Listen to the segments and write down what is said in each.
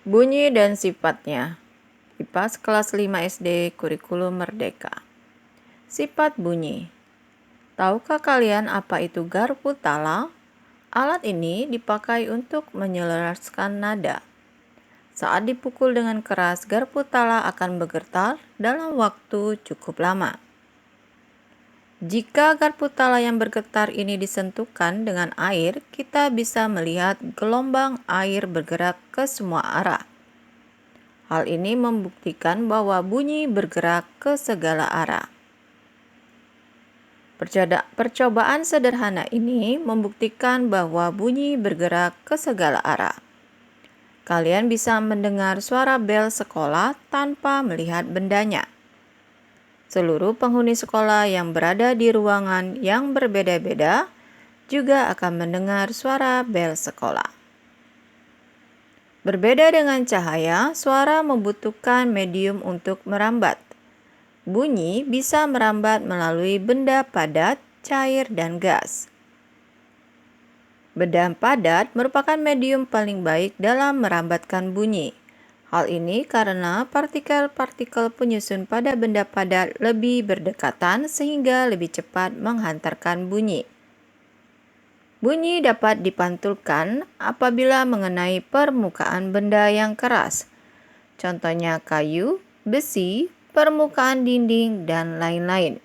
Bunyi dan sifatnya. IPAS kelas 5 SD Kurikulum Merdeka. Sifat bunyi. Tahukah kalian apa itu garpu tala? Alat ini dipakai untuk menyelaraskan nada. Saat dipukul dengan keras, garpu tala akan bergetar dalam waktu cukup lama. Jika garpu tala yang bergetar ini disentuhkan dengan air, kita bisa melihat gelombang air bergerak ke semua arah. Hal ini membuktikan bahwa bunyi bergerak ke segala arah. Percobaan sederhana ini membuktikan bahwa bunyi bergerak ke segala arah. Kalian bisa mendengar suara bel sekolah tanpa melihat bendanya. Seluruh penghuni sekolah yang berada di ruangan yang berbeda-beda juga akan mendengar suara bel sekolah. Berbeda dengan cahaya, suara membutuhkan medium untuk merambat. Bunyi bisa merambat melalui benda padat, cair, dan gas. Benda padat merupakan medium paling baik dalam merambatkan bunyi. Hal ini karena partikel-partikel penyusun pada benda padat lebih berdekatan sehingga lebih cepat menghantarkan bunyi. Bunyi dapat dipantulkan apabila mengenai permukaan benda yang keras. Contohnya kayu, besi, permukaan dinding, dan lain-lain.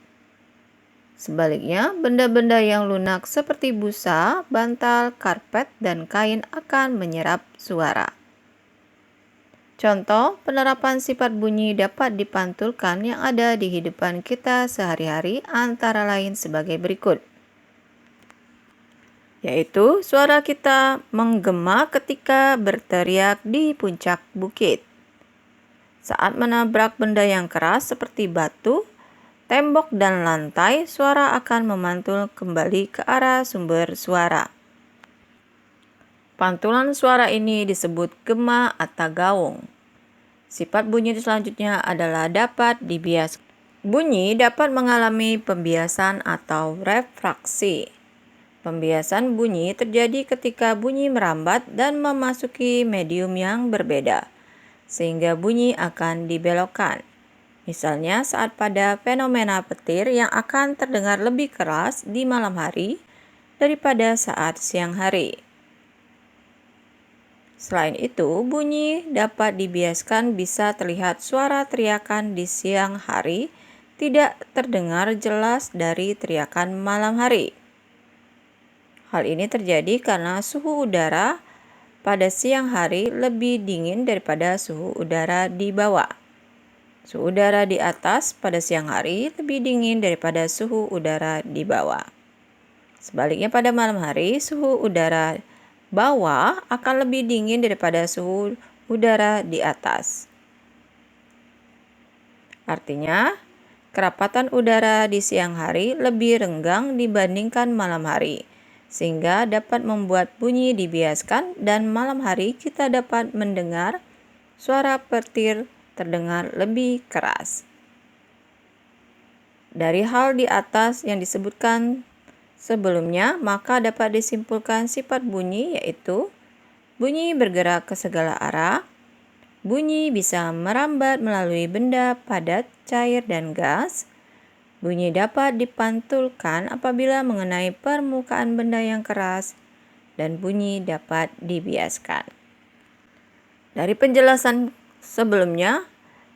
Sebaliknya, benda-benda yang lunak seperti busa, bantal, karpet, dan kain akan menyerap suara. Contoh, penerapan sifat bunyi dapat dipantulkan yang ada di kehidupan kita sehari-hari antara lain sebagai berikut. Yaitu, suara kita menggema ketika berteriak di puncak bukit. Saat menabrak benda yang keras seperti batu, tembok, dan lantai, suara akan memantul kembali ke arah sumber suara. Pantulan suara ini disebut gema atau gaung. Sifat bunyi selanjutnya adalah dapat dibiaskan. Bunyi dapat mengalami pembiasan atau refraksi. Pembiasan bunyi terjadi ketika bunyi merambat dan memasuki medium yang berbeda, sehingga bunyi akan dibelokkan. Misalnya saat pada fenomena petir yang akan terdengar lebih keras di malam hari daripada saat siang hari. Selain itu, bunyi dapat dibiaskan bisa terlihat suara teriakan di siang hari tidak terdengar jelas dari teriakan malam hari. Hal ini terjadi karena suhu udara pada siang hari lebih dingin daripada suhu udara di bawah. Suhu udara di atas pada siang hari lebih dingin daripada suhu udara di bawah. Sebaliknya pada malam hari, suhu udara bawah akan lebih dingin daripada suhu udara di atas. Artinya, kerapatan udara di siang hari lebih renggang dibandingkan malam hari, sehingga dapat membuat bunyi dibiaskan dan malam hari kita dapat mendengar suara petir terdengar lebih keras. Dari hal di atas yang disebutkan sebelumnya, maka dapat disimpulkan sifat bunyi yaitu bunyi bergerak ke segala arah, bunyi bisa merambat melalui benda padat, cair, dan gas, bunyi dapat dipantulkan apabila mengenai permukaan benda yang keras, dan bunyi dapat dibiaskan. Dari penjelasan sebelumnya,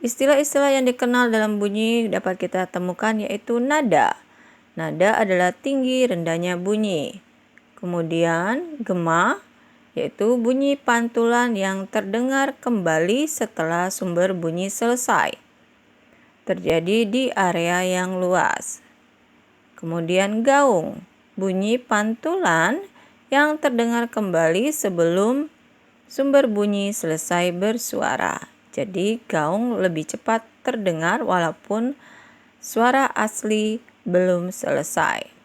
istilah-istilah yang dikenal dalam bunyi dapat kita temukan yaitu nada. Nada adalah tinggi rendahnya bunyi. Kemudian gema, yaitu bunyi pantulan yang terdengar kembali setelah sumber bunyi selesai. Terjadi di area yang luas. Kemudian gaung, bunyi pantulan yang terdengar kembali sebelum sumber bunyi selesai bersuara. Jadi gaung lebih cepat terdengar walaupun suara asli belum selesai.